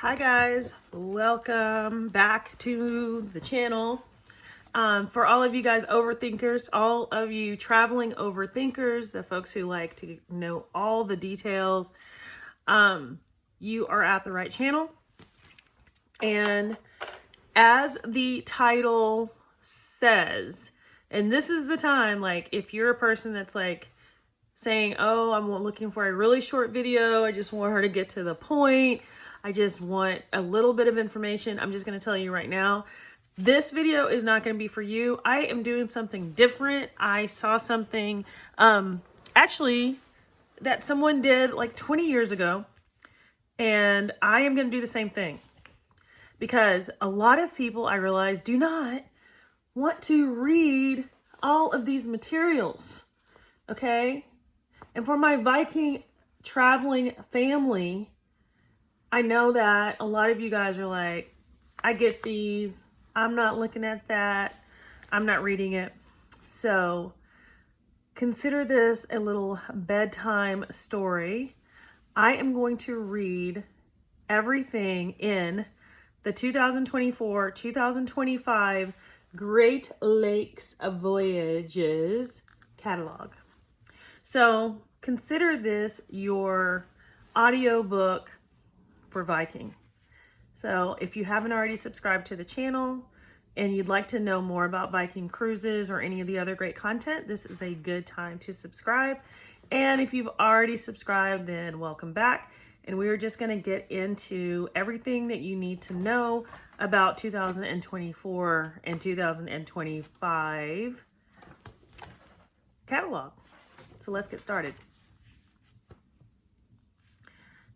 Hi guys, welcome back to the channel. For all of you guys overthinkers, all of you traveling overthinkers, the folks who like to know all the details, you are at the right channel. And as the title says, and this is the time, like if you're a person that's like saying, oh, I'm looking for a really short video, I just want her to get to the point, I just want a little bit of information, I'm just going to tell you right now, this video is not going to be for you. I am doing something different. I saw something actually that someone did like 20 years ago, and I am going to do the same thing because a lot of people, I realize, do not want to read all of these materials. Okay? And for my Viking traveling family, I know that a lot of you guys are like, I get these, I'm not looking at that, I'm not reading it. So consider this a little bedtime story. I am going to read everything in the 2024-2025 Great Lakes Voyages catalog. So consider this your audiobook for Viking. So if you haven't already subscribed to the channel and you'd like to know more about Viking cruises or any of the other great content, this is a good time to subscribe. And if you've already subscribed, then welcome back. And we are just going to get into everything that you need to know about 2024 and 2025 catalog. So let's get started.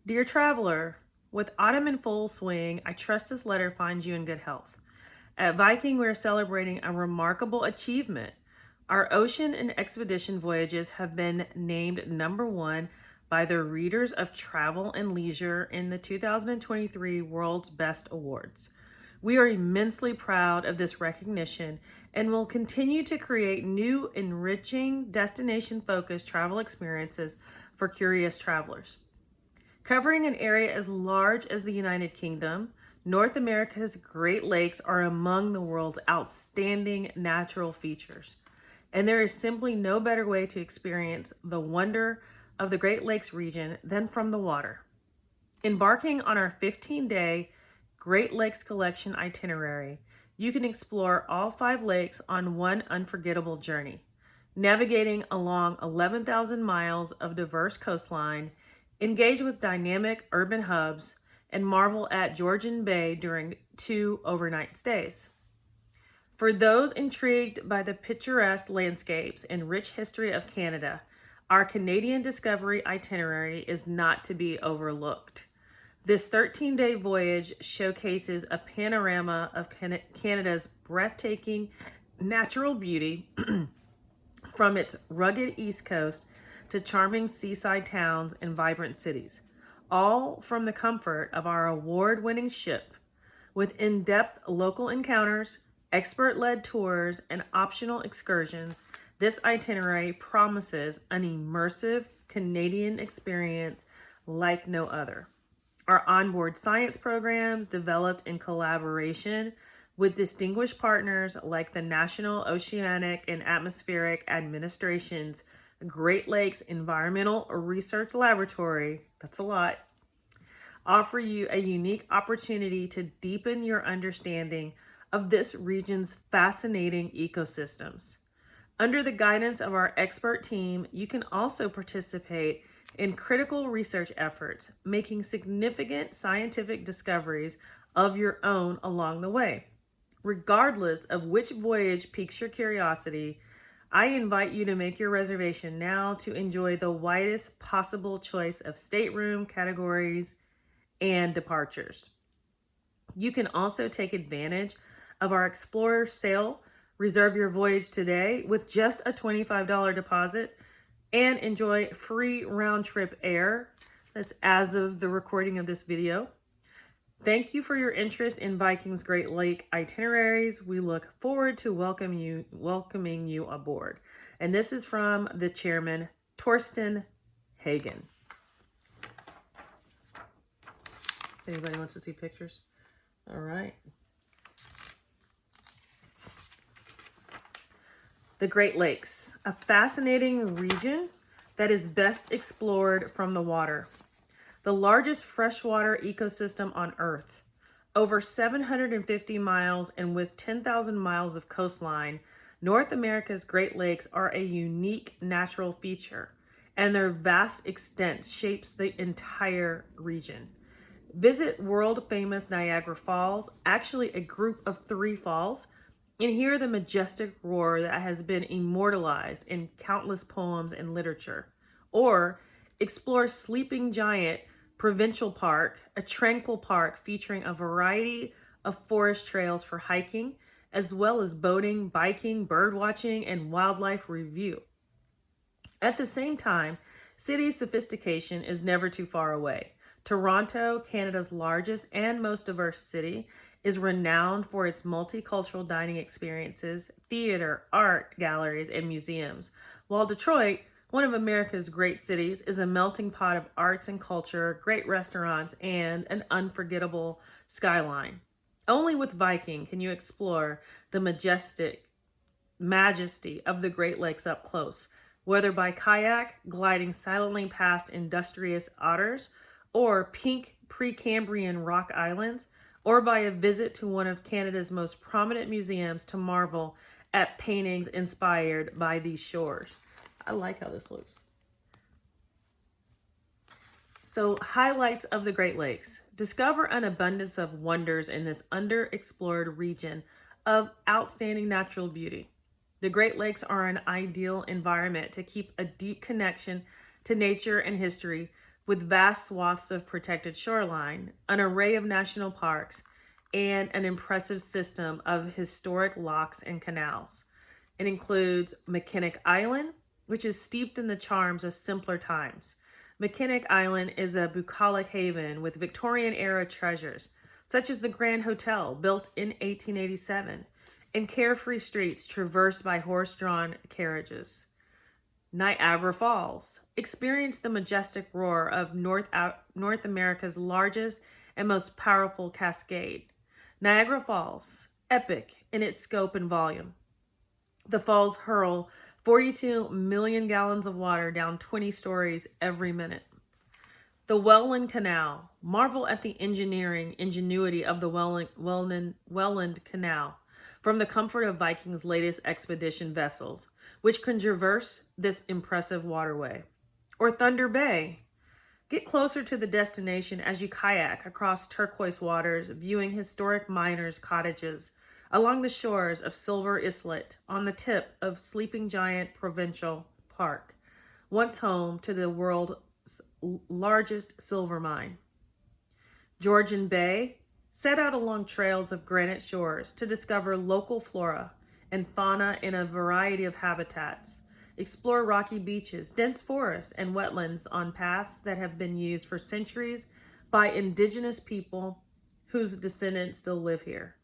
Dear traveler, with autumn in full swing, I trust this letter finds you in good health. At Viking, we are celebrating a remarkable achievement. Our ocean and expedition voyages have been named #1 by the readers of Travel and Leisure in the 2023 World's Best Awards. We are immensely proud of this recognition and will continue to create new, enriching, destination-focused travel experiences for curious travelers. Covering an area as large as the United Kingdom, North America's Great Lakes are among the world's outstanding natural features. And there is simply no better way to experience the wonder of the Great Lakes region than from the water. Embarking on our 15-day Great Lakes Collection itinerary, you can explore all 5 lakes on one unforgettable journey, navigating along 11,000 miles of diverse coastline, engage with dynamic urban hubs, and marvel at Georgian Bay during 2 overnight stays. For those intrigued by the picturesque landscapes and rich history of Canada, our Canadian Discovery itinerary is not to be overlooked. This 13-day voyage showcases a panorama of Canada's breathtaking natural beauty from its rugged east coast to charming seaside towns and vibrant cities, all from the comfort of our award-winning ship. With in-depth local encounters, expert-led tours, and optional excursions, this itinerary promises an immersive Canadian experience like no other. Our onboard science programs, developed in collaboration with distinguished partners like the National Oceanic and Atmospheric Administration's Great Lakes Environmental Research Laboratory, that's a lot, offer you a unique opportunity to deepen your understanding of this region's fascinating ecosystems. Under the guidance of our expert team, you can also participate in critical research efforts, making significant scientific discoveries of your own along the way. Regardless of which voyage piques your curiosity, I invite you to make your reservation now to enjoy the widest possible choice of stateroom categories and departures. You can also take advantage of our Explorer sale. Reserve your voyage today with just a $25 deposit and enjoy free round-trip air. That's as of the recording of this video. Thank you for your interest in Viking's Great Lake itineraries. We look forward to welcoming you aboard. And this is from the chairman, Torsten Hagen. if anybody wants to see pictures. All right. The Great Lakes, a fascinating region that is best explored from the water. The largest freshwater ecosystem on Earth. Over 750 miles and with 10,000 miles of coastline, North America's Great Lakes are a unique natural feature, and their vast extent shapes the entire region. Visit world-famous Niagara Falls, actually a group of 3 falls, and hear the majestic roar that has been immortalized in countless poems and literature. Or explore Sleeping Giant Provincial Park, a tranquil park featuring a variety of forest trails for hiking, as well as boating, biking, bird watching, and wildlife review. At the same time, city sophistication is never too far away. Toronto, Canada's largest and most diverse city, is renowned for its multicultural dining experiences, theater, art galleries, and museums, while Detroit, one of America's great cities, is a melting pot of arts and culture, great restaurants, and an unforgettable skyline. Only with Viking can you explore the majesty of the Great Lakes up close, whether by kayak, gliding silently past industrious otters, or pink Precambrian rock islands, or by a visit to one of Canada's most prominent museums to marvel at paintings inspired by these shores. I like how this looks. So, highlights of the Great Lakes. Discover an abundance of wonders in this underexplored region of outstanding natural beauty. The Great Lakes are an ideal environment to keep a deep connection to nature and history, with vast swaths of protected shoreline, an array of national parks, and an impressive system of historic locks and canals. It includes McKinnick Island, which is steeped in the charms of simpler times. McKinnick Island is a bucolic haven with Victorian-era treasures, such as the Grand Hotel, built in 1887, and carefree streets traversed by horse-drawn carriages. Niagara Falls. Experience the majestic roar of North America's largest and most powerful cascade. Niagara Falls, epic in its scope and volume. The falls hurl 42 million gallons of water down 20 stories every minute. The Welland Canal. Marvel at the ingenuity of the Welland Canal from the comfort of Viking's latest expedition vessels, which can traverse this impressive waterway. Or Thunder Bay. Get closer to the destination as you kayak across turquoise waters, viewing historic miners' cottages along the shores of Silver Islet on the tip of Sleeping Giant Provincial Park, once home to the world's largest silver mine. Georgian Bay. Set out along trails of granite shores to discover local flora and fauna in a variety of habitats. Explore rocky beaches, dense forests, and wetlands on paths that have been used for centuries by indigenous people whose descendants still live here.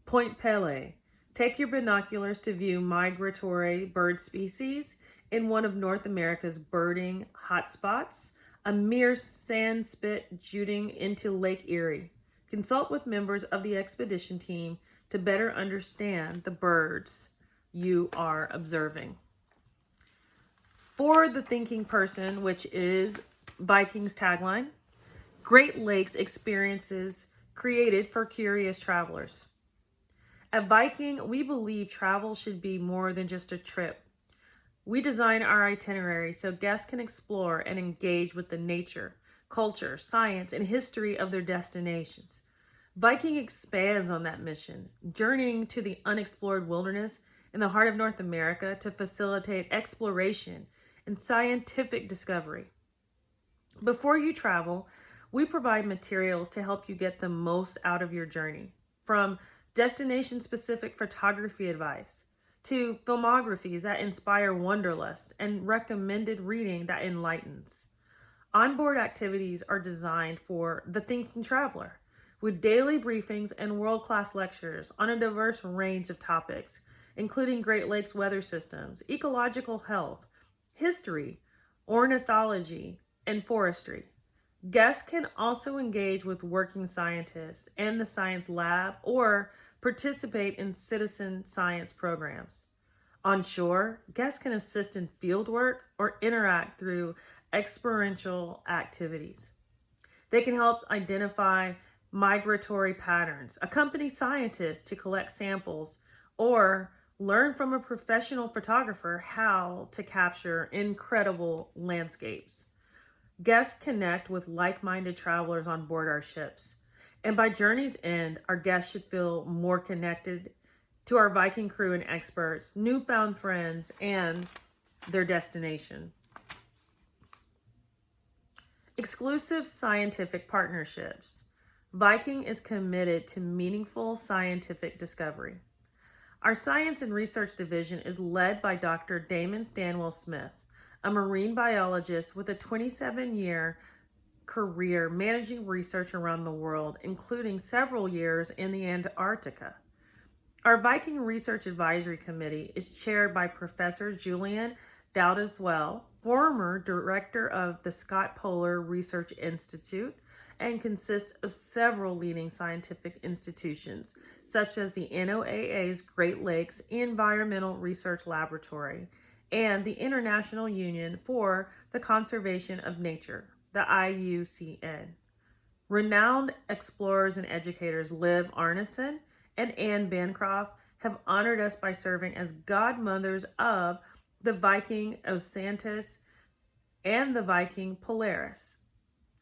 Point Pelee. Take your binoculars to view migratory bird species in one of North America's birding hotspots, a mere sand spit jutting into Lake Erie. Consult with members of the expedition team to better understand the birds you are observing. For the thinking person, which is Viking's tagline, Great Lakes experiences created for curious travelers. At Viking, we believe travel should be more than just a trip. We design our itinerary so guests can explore and engage with the nature, culture, science, and history of their destinations. Viking expands on that mission, journeying to the unexplored wilderness in the heart of North America to facilitate exploration and scientific discovery. Before you travel, we provide materials to help you get the most out of your journey, from destination-specific photography advice to filmographies that inspire wanderlust and recommended reading that enlightens. Onboard activities are designed for the thinking traveler, with daily briefings and world-class lectures on a diverse range of topics, including Great Lakes weather systems, ecological health, history, ornithology, and forestry. Guests can also engage with working scientists and the science lab or participate in citizen science programs. On shore, guests can assist in fieldwork or interact through experiential activities. They can help identify migratory patterns, accompany scientists to collect samples, or learn from a professional photographer how to capture incredible landscapes. Guests connect with like minded travelers on board our ships. And by journey's end, our guests should feel more connected to our Viking crew and experts, newfound friends, and their destination. Exclusive scientific partnerships. Viking is committed to meaningful scientific discovery. Our Science and Research Division is led by Dr. Damon Stanwell Smith, a marine biologist with a 27-year career managing research around the world, including several years in the Antarctica. Our Viking Research Advisory Committee is chaired by Professor Julian Dowdeswell, former director of the Scott Polar Research Institute, and consists of several leading scientific institutions, such as the NOAA's Great Lakes Environmental Research Laboratory and the International Union for the Conservation of Nature, the IUCN. Renowned explorers and educators Liv Arneson and Anne Bancroft have honored us by serving as godmothers of the Viking Osantis and the Viking Polaris.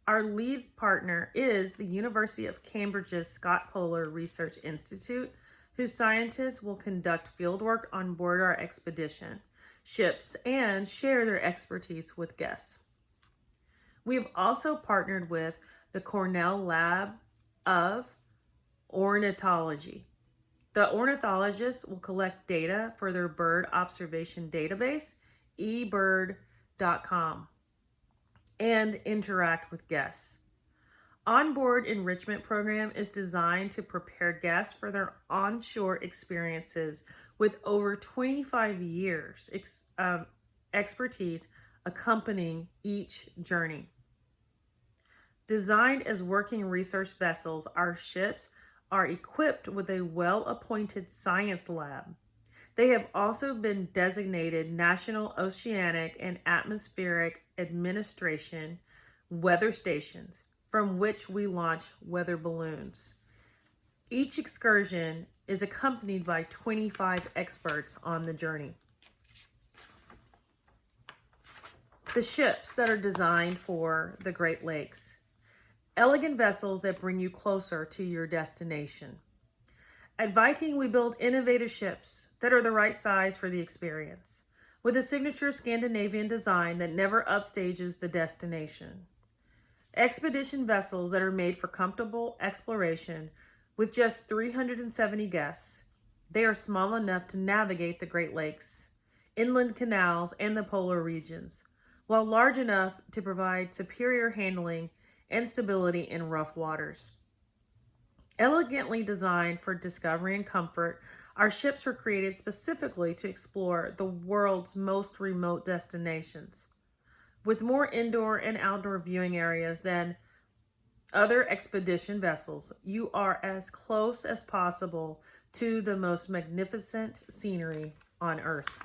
Our lead partner is the University of Cambridge's Scott Polar Research Institute, whose scientists will conduct fieldwork on board our expedition ships and share their expertise with guests. We have also partnered with the Cornell Lab of Ornithology. The ornithologists will collect data for their bird observation database, ebird.com, and interact with guests. Onboard enrichment program is designed to prepare guests for their onshore experiences with over 25 years expertise accompanying each journey. Designed as working research vessels, our ships are equipped with a well-appointed science lab. They have also been designated National Oceanic and Atmospheric Administration weather stations, from which we launch weather balloons. Each excursion is accompanied by 25 experts on the journey. The ships that are designed for the Great Lakes. Elegant vessels that bring you closer to your destination. At Viking, we build innovative ships that are the right size for the experience, with a signature Scandinavian design that never upstages the destination. Expedition vessels that are made for comfortable exploration with just 370 guests. They are small enough to navigate the Great Lakes, inland canals, and the polar regions, while large enough to provide superior handling and stability in rough waters. Elegantly designed for discovery and comfort, our ships were created specifically to explore the world's most remote destinations. With more indoor and outdoor viewing areas than other expedition vessels, you are as close as possible to the most magnificent scenery on Earth.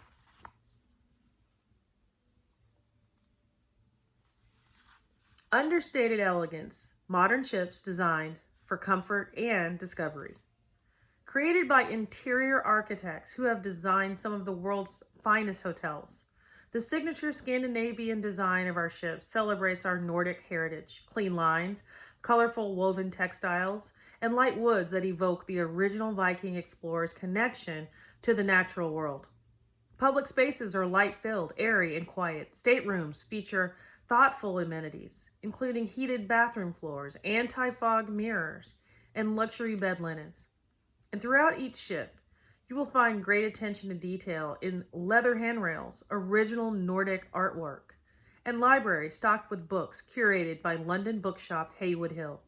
Understated elegance, modern ships designed for comfort and discovery. Created by interior architects who have designed some of the world's finest hotels, the signature Scandinavian design of our ships celebrates our Nordic heritage, clean lines, colorful woven textiles, and light woods that evoke the original Viking explorers' connection to the natural world. Public spaces are light-filled, airy, and quiet. Staterooms feature thoughtful amenities, including heated bathroom floors, anti-fog mirrors, and luxury bed linens. And throughout each ship, you will find great attention to detail in leather handrails, original Nordic artwork, and libraries stocked with books curated by London bookshop Haywood Hill.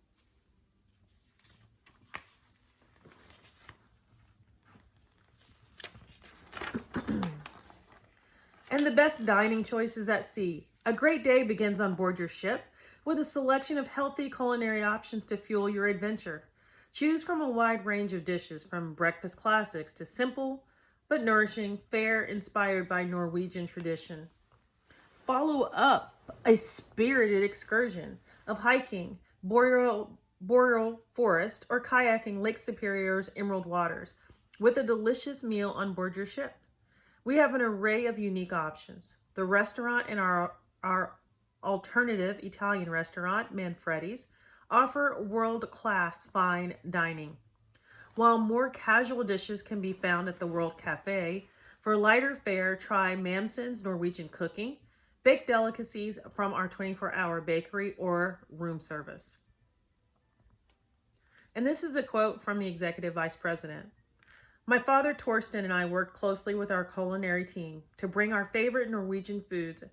And the best dining choices at sea. A great day begins on board your ship with a selection of healthy culinary options to fuel your adventure. Choose from a wide range of dishes, from breakfast classics to simple but nourishing fare inspired by Norwegian tradition. Follow up a spirited excursion of hiking boreal forest or kayaking Lake Superior's emerald waters with a delicious meal on board your ship. We have an array of unique options. The restaurant and our alternative Italian restaurant, Manfredi's, offer world-class fine dining. While more casual dishes can be found at the World Cafe, for lighter fare, try Mamsen's Norwegian cooking, baked delicacies from our 24-hour bakery, or room service. And this is a quote from the executive vice president. My father, Torsten, and I worked closely with our culinary team to bring our favorite Norwegian foods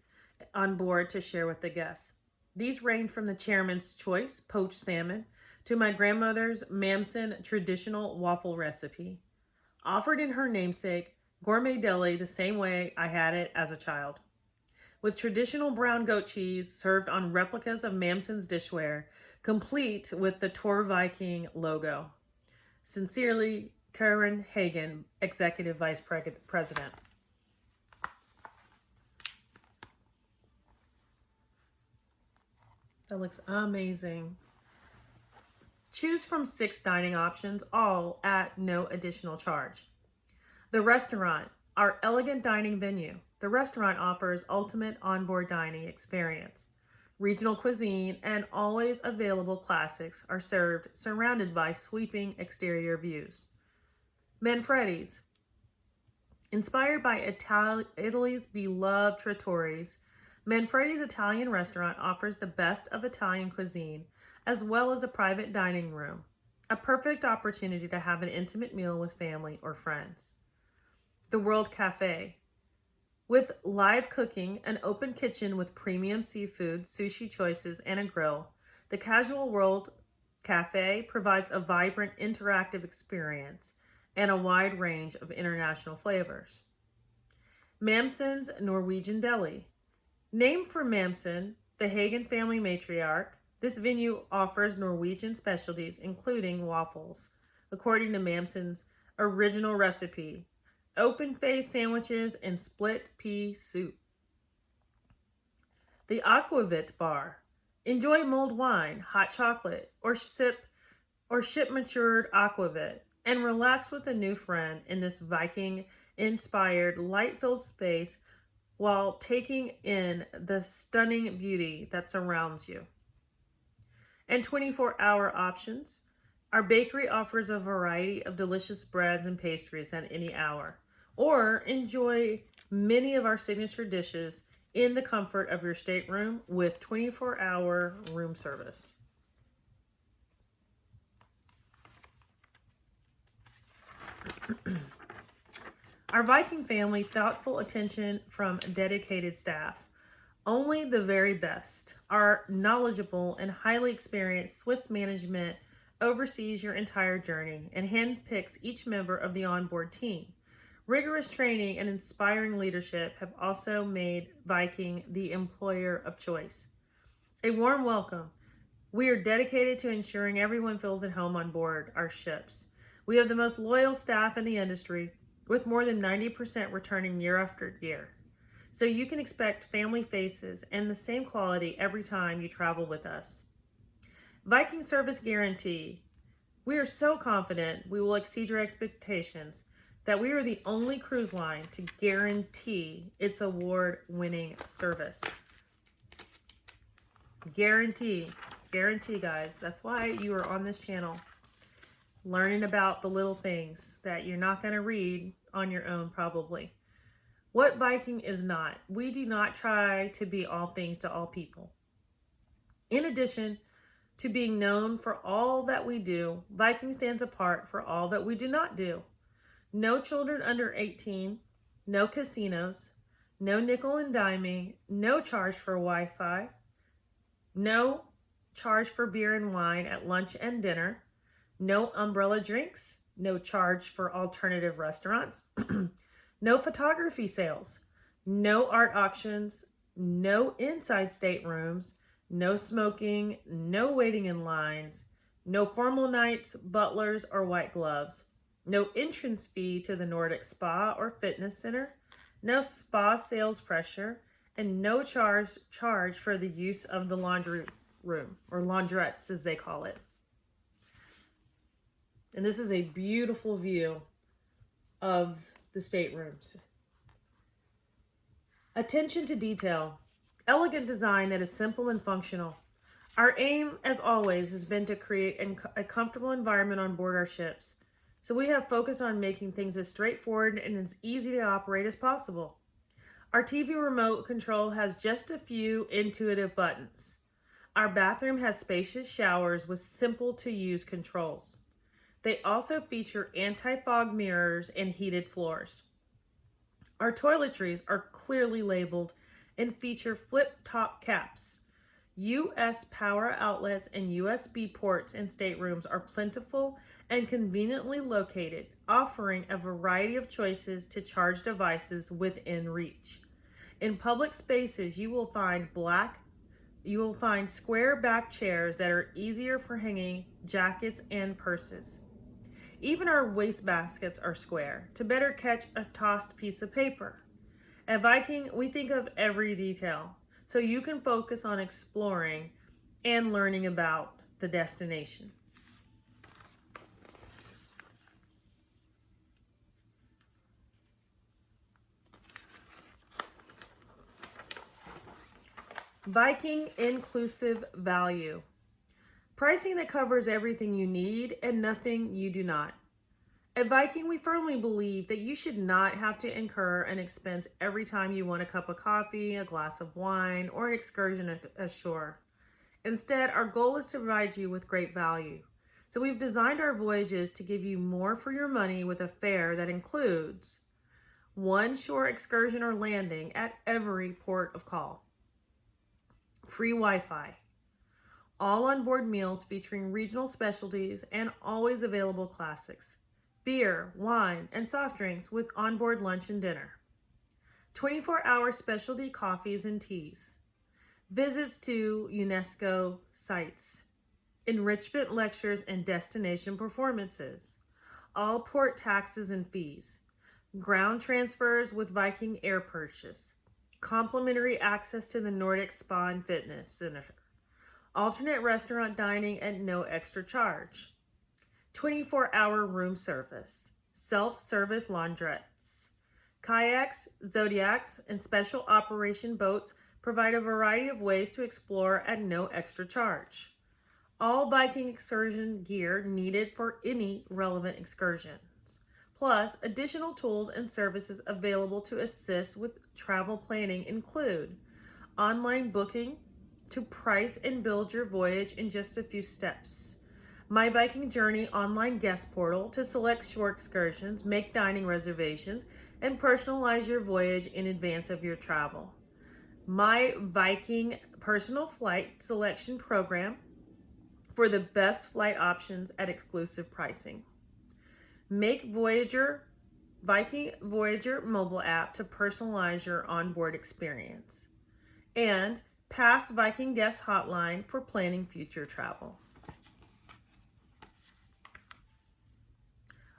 on board to share with the guests. These range from the chairman's choice, poached salmon, to my grandmother's Mamsen traditional waffle recipe, offered in her namesake, gourmet deli the same way I had it as a child. With traditional brown goat cheese served on replicas of Mamsen's dishware, complete with the Tor Viking logo. Sincerely, Karen Hagen, Executive Vice President. That looks amazing. Choose from 6 dining options, all at no additional charge. The restaurant, our elegant dining venue. The restaurant offers ultimate onboard dining experience. Regional cuisine and always available classics are served surrounded by sweeping exterior views. Manfredi's. Inspired by Italy's beloved trattori's, Manfredi's Italian restaurant offers the best of Italian cuisine as well as a private dining room, a perfect opportunity to have an intimate meal with family or friends. The World Cafe. With live cooking, an open kitchen with premium seafood, sushi choices, and a grill, the Casual World Cafe provides a vibrant, interactive experience and a wide range of international flavors. Mamsen's Norwegian Deli. Named for Mamsen, the Hagen family matriarch, this venue offers Norwegian specialties, including waffles, according to Mamsen's original recipe, open-faced sandwiches, and split pea soup. The Aquavit Bar. Enjoy mulled wine, hot chocolate, or ship-matured aquavit, and relax with a new friend in this Viking-inspired, light-filled space while taking in the stunning beauty that surrounds you. And 24-hour options. Our bakery offers a variety of delicious breads and pastries at any hour. Or enjoy many of our signature dishes in the comfort of your stateroom with 24-hour room service. Our Viking family, thoughtful attention from dedicated staff. Only the very best. Our knowledgeable and highly experienced Swiss management oversees your entire journey and handpicks each member of the onboard team. Rigorous training and inspiring leadership have also made Viking the employer of choice. A warm welcome. We are dedicated to ensuring everyone feels at home on board our ships. We have the most loyal staff in the industry, with more than 90% returning year after year. So you can expect family faces and the same quality every time you travel with us. Viking Service Guarantee. We are so confident we will exceed your expectations that we are the only cruise line to guarantee its award-winning service. Guarantee, guys. That's why you are on this channel, learning about the little things that you're not going to read on your own probably. What Viking is not. We do not try to be all things to all people. In addition to being known for all that we do, Viking stands apart for all that we do not do. No children under 18, no casinos, no nickel and diming, no charge for Wi-Fi, no charge for beer and wine at lunch and dinner, no umbrella drinks, no charge for alternative restaurants, no photography sales, no art auctions, no inside staterooms, No smoking, no waiting in lines, no formal nights, butlers, or white gloves, no entrance fee to the Nordic Spa or Fitness Center, no spa sales pressure, and no charge for the use of the laundry room, or laundrettes as they call it. And this is a beautiful view of the staterooms. Attention to detail. Elegant design that is simple and functional. Our aim, as always, has been to create a comfortable environment on board our ships. So we have focused on making things as straightforward and as easy to operate as possible. Our TV remote control has just a few intuitive buttons. Our bathroom has spacious showers with simple to use controls. They also feature anti-fog mirrors and heated floors. Our toiletries are clearly labeled and feature flip-top caps. US power outlets and USB ports in staterooms are plentiful and conveniently located, offering a variety of choices to charge devices within reach. In public spaces, you will find square back chairs that are easier for hanging jackets and purses. Even our waste baskets are square to better catch a tossed piece of paper. At Viking, we think of every detail, so you can focus on exploring and learning about the destination. Viking inclusive value. Pricing that covers everything you need and nothing you do not. At Viking, we firmly believe that you should not have to incur an expense every time you want a cup of coffee, a glass of wine, or an excursion ashore. Instead, our goal is to provide you with great value. So we've designed our voyages to give you more for your money with a fare that includes one shore excursion or landing at every port of call, free Wi-Fi, all onboard meals featuring regional specialties and always available classics, beer, wine, and soft drinks with onboard lunch and dinner, 24-hour specialty coffees and teas, visits to UNESCO sites, enrichment lectures and destination performances, all port taxes and fees, ground transfers with Viking air purchase, complimentary access to the Nordic Spa and Fitness Center, alternate restaurant dining at no extra charge, 24-hour room service, self-service laundrettes, kayaks, zodiacs, and special operation boats provide a variety of ways to explore at no extra charge. All Viking excursion gear needed for any relevant excursions, plus additional tools and services available to assist with travel planning include online booking to price and build your voyage in just a few steps, My Viking Journey online guest portal to select shore excursions, make dining reservations, and personalize your voyage in advance of your travel. My Viking personal flight selection program for the best flight options at exclusive pricing. Make Viking Voyager mobile app to personalize your onboard experience. And Past Viking Guest Hotline for planning future travel.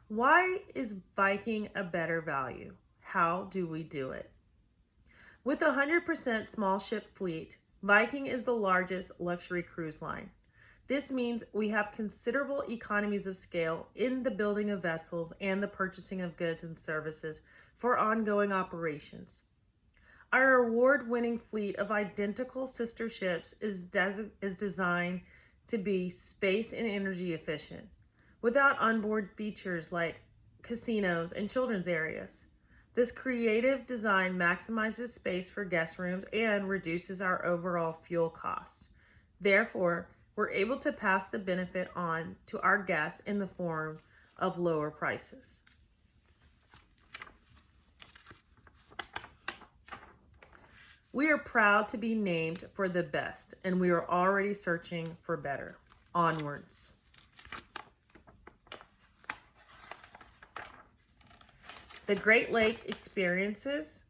Why is Viking a better value? How do we do it? With a 100% small ship fleet, Viking is the largest luxury cruise line. This means we have considerable economies of scale in the building of vessels and the purchasing of goods and services for ongoing operations. Our award-winning fleet of identical sister ships is designed to be space and energy efficient, without onboard features like casinos and children's areas. This creative design maximizes space for guest rooms and reduces our overall fuel costs. Therefore, we're able to pass the benefit on to our guests in the form of lower prices. We are proud to be named for the best, and we are already searching for better. Onwards. The Great Lake experiences,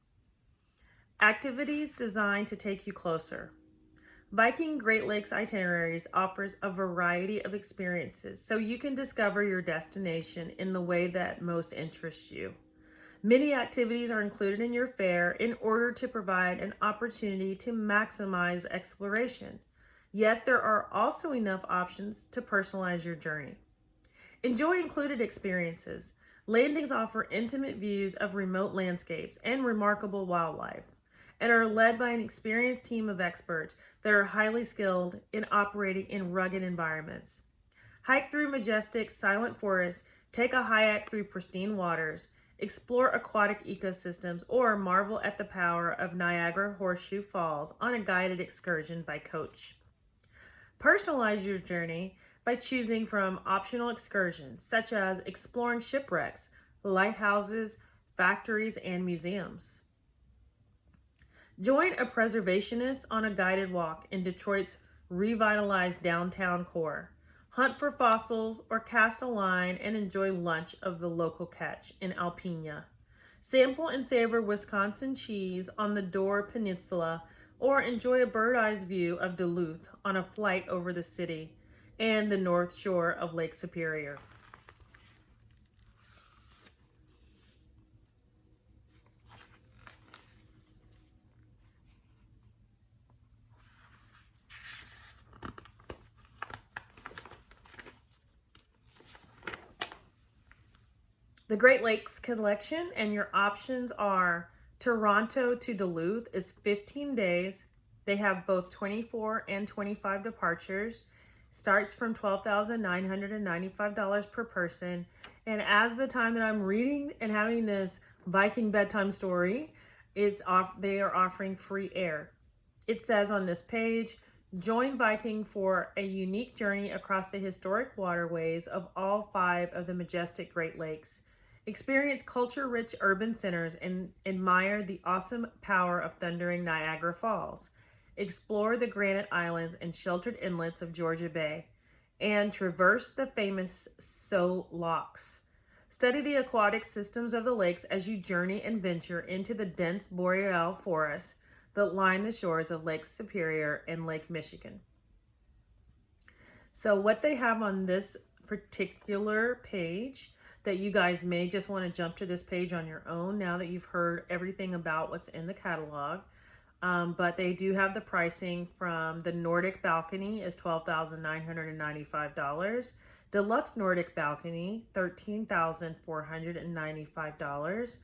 activities designed to take you closer. Viking Great Lakes Itineraries offers a variety of experiences so you can discover your destination in the way that most interests you. Many activities are included in your fare in order to provide an opportunity to maximize exploration. Yet there are also enough options to personalize your journey. Enjoy included experiences. Landings offer intimate views of remote landscapes and remarkable wildlife, and are led by an experienced team of experts that are highly skilled in operating in rugged environments. Hike through majestic, silent forests, take a kayak through pristine waters, explore aquatic ecosystems, or marvel at the power of Niagara Horseshoe Falls on a guided excursion by coach. Personalize your journey by choosing from optional excursions such as exploring shipwrecks, lighthouses, factories, and museums. Join a preservationist on a guided walk in Detroit's revitalized downtown core. Hunt for fossils or cast a line and enjoy lunch of the local catch in Alpena. Sample and savor Wisconsin cheese on the Door Peninsula, or enjoy a bird's eye view of Duluth on a flight over the city and the north shore of Lake Superior. The Great Lakes Collection, and your options are Toronto to Duluth is 15 days. They have both 24 and 25 departures. Starts from $12,995 per person. And as the time that I'm reading and having this Viking bedtime story, they are offering free air. It says on this page, join Viking for a unique journey across the historic waterways of all 5 of the majestic Great Lakes. Experience culture-rich urban centers and admire the awesome power of thundering Niagara Falls. Explore the granite islands and sheltered inlets of Georgia Bay, and traverse the famous So Locks. Study the aquatic systems of the lakes as you journey and venture into the dense boreal forests that line the shores of Lake Superior and Lake Michigan. So what they have on this particular page, that you guys may just want to jump to this page on your own now that you've heard everything about what's in the catalog. But they do have the pricing from the Nordic balcony is $12,995. Deluxe Nordic balcony, $13,495.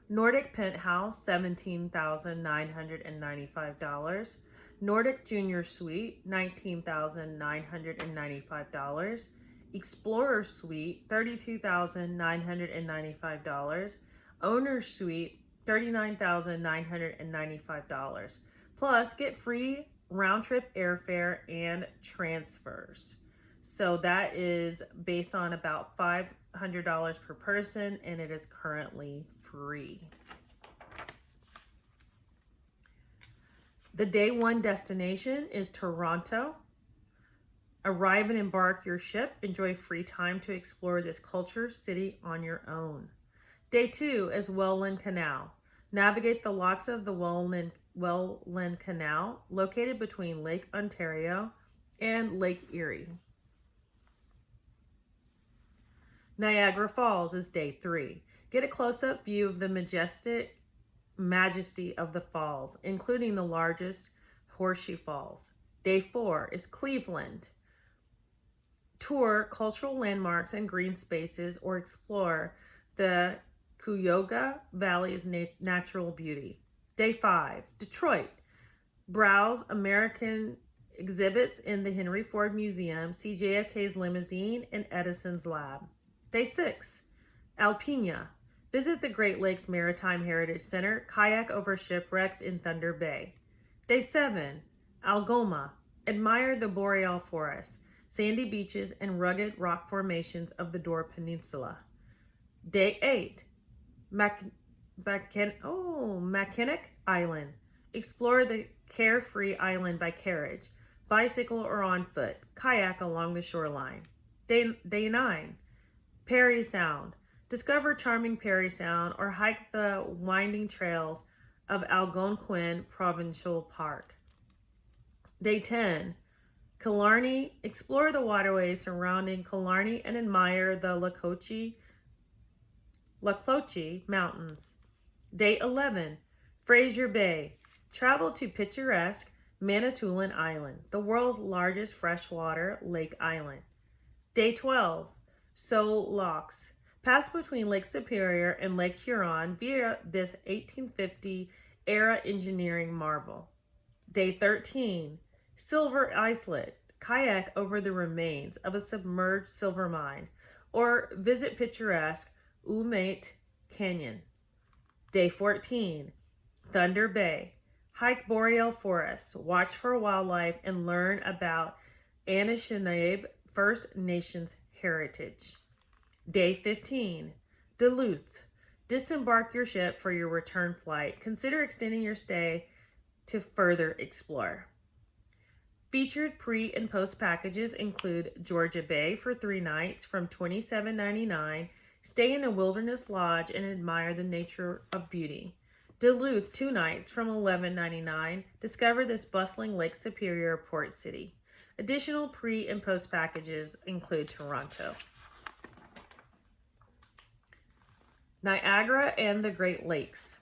Nordic penthouse, $17,995. Nordic junior suite, $19,995. Explorer Suite, $32,995. Owner Suite, $39,995. Plus, get free round-trip airfare and transfers. So that is based on about $500 per person, and it is currently free. The day 1 destination is Toronto. Arrive and embark your ship. Enjoy free time to explore this culture city on your own. Day 2 is Welland Canal. Navigate the locks of the Welland Canal, located between Lake Ontario and Lake Erie. Niagara Falls is day 3. Get a close-up view of the majesty of the falls, including the largest Horseshoe Falls. Day 4 is Cleveland. Tour cultural landmarks and green spaces, or explore the Cuyahoga Valley's natural beauty. Day 5, Detroit. Browse American exhibits in the Henry Ford Museum, see JFK's limousine and Edison's lab. Day 6, Alpena. Visit the Great Lakes Maritime Heritage Center, kayak over shipwrecks in Thunder Bay. Day 7, Algoma. Admire the boreal forests, sandy beaches, and rugged rock formations of the Door Peninsula. Day 8, Mackinac Island. Explore the carefree island by carriage, bicycle, or on foot. Kayak along the shoreline. Day 9, Parry Sound. Discover charming Parry Sound or hike the winding trails of Algonquin Provincial Park. Day 10, Killarney. Explore the waterways surrounding Killarney and admire the Lacloche Mountains. Day 11, Fraser Bay. Travel to picturesque Manitoulin Island, the world's largest freshwater lake island. Day 12, Sault Locks. Pass between Lake Superior and Lake Huron via this 1850 era engineering marvel. Day 13, Silver Islet. Kayak over the remains of a submerged silver mine or visit picturesque Umate Canyon. Day 14, Thunder Bay. Hike boreal forests, watch for wildlife, and learn about Anishinaabe First Nations heritage. Day 15, Duluth. Disembark your ship for your return flight. Consider extending your stay to further explore. Featured pre- and post packages include Georgia Bay for 3 nights from $27.99. Stay in a wilderness lodge and admire the nature of beauty. Duluth, 2 nights from $11.99. Discover this bustling Lake Superior port city. Additional pre- and post packages include Toronto. Niagara and the Great Lakes.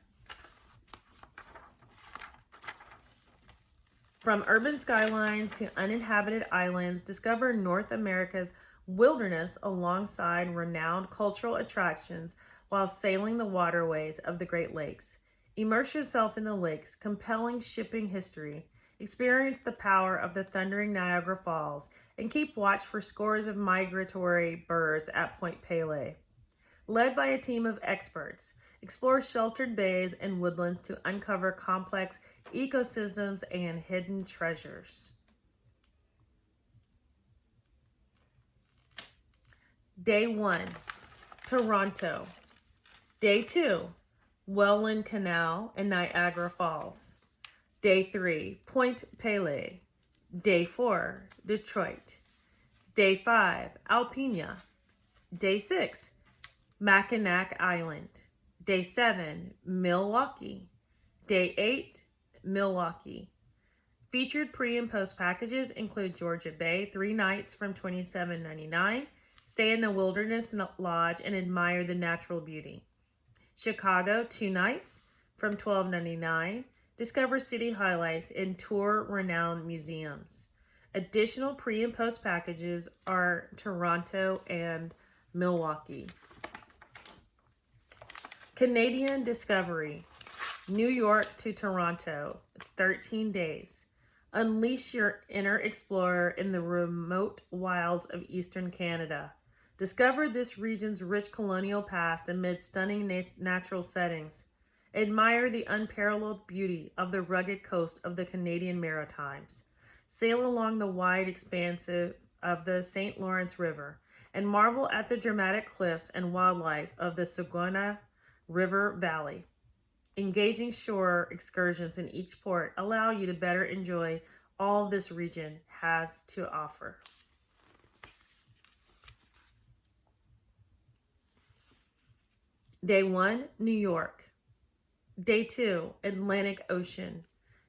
From urban skylines to uninhabited islands, discover North America's wilderness alongside renowned cultural attractions while sailing the waterways of the Great Lakes. Immerse yourself in the lake's compelling shipping history, experience the power of the thundering Niagara Falls, and keep watch for scores of migratory birds at Point Pelee. Led by a team of experts, explore sheltered bays and woodlands to uncover complex ecosystems and hidden treasures. Day 1, Toronto. Day 2, Welland Canal and Niagara Falls. Day 3, Point Pelee. Day 4, Detroit. Day 5, Alpena. Day 6, Mackinac Island. Day 7, Milwaukee. Day 8, Milwaukee. Featured pre- and post packages include Georgia Bay, 3 nights from $27.99. Stay in a wilderness lodge and admire the natural beauty. Chicago, 2 nights from $12.99. Discover city highlights and tour renowned museums. Additional pre- and post packages are Toronto and Milwaukee. Canadian Discovery. New York to Toronto. It's 13 days. Unleash your inner explorer in the remote wilds of Eastern Canada. Discover this region's rich colonial past amid stunning natural settings. Admire the unparalleled beauty of the rugged coast of the Canadian Maritimes. Sail along the wide expanse of the St. Lawrence River and marvel at the dramatic cliffs and wildlife of the Saguenay River Valley. Engaging shore excursions in each port allow you to better enjoy all this region has to offer. Day 1, New York. Day 2, Atlantic Ocean.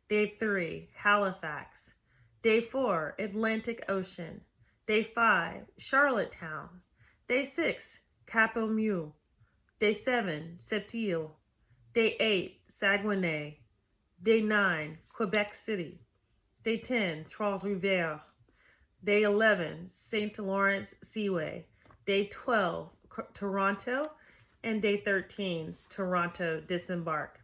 Day 3, Halifax. Day 4, Atlantic Ocean. Day 5, Charlottetown. Day 6, Cap-au-Meux. Day 7, Sept-Îles. Day 8, Saguenay. Day 9, Quebec City. Day 10, Trois-Rivières. Day 11, St. Lawrence Seaway. Day 12, Toronto. And day 13, Toronto Disembark.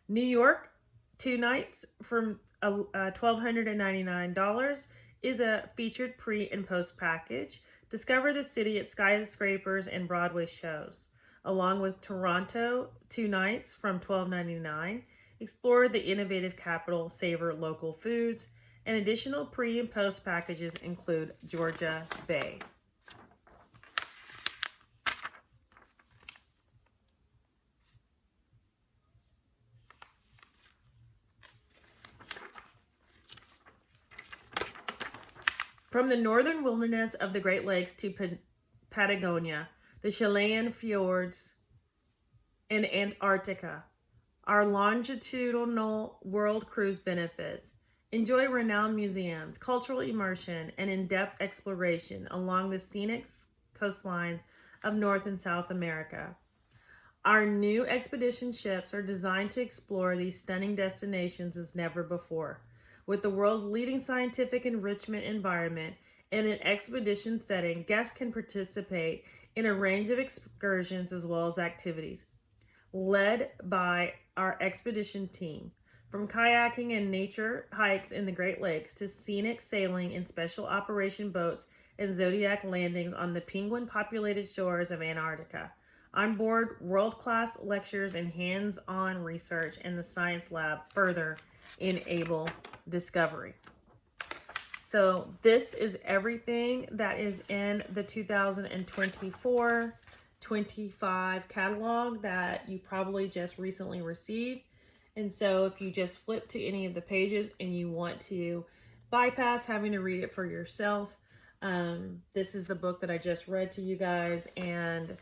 New York, 2 nights from $1,299 is a featured pre- and post package. Discover the city at skyscrapers and Broadway shows. Along with Toronto, 2 nights from $12.99. Explore the innovative capital, savor local foods, and additional pre- and post packages include Georgia Bay. From the northern wilderness of the Great Lakes to Patagonia, the Chilean fjords, and Antarctica, our longitudinal world cruise benefits. Enjoy renowned museums, cultural immersion, and in-depth exploration along the scenic coastlines of North and South America. Our new expedition ships are designed to explore these stunning destinations as never before. With the world's leading scientific enrichment environment in an expedition setting, guests can participate in a range of excursions as well as activities led by our expedition team. From kayaking and nature hikes in the Great Lakes to scenic sailing in special operation boats and zodiac landings on the penguin populated shores of Antarctica. On board, world class lectures and hands on research in the science lab further enable discovery. So, this is everything that is in the 2024-25 catalog that you probably just recently received. And so, if you just flip to any of the pages and you want to bypass having to read it for yourself, this is the book that I just read to you guys. And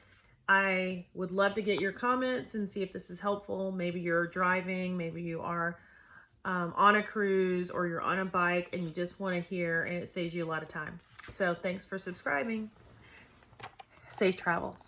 I would love to get your comments and see if this is helpful. Maybe you're driving, maybe you are on a cruise, or you're on a bike and you just want to hear, and it saves you a lot of time. So thanks for subscribing. Safe travels.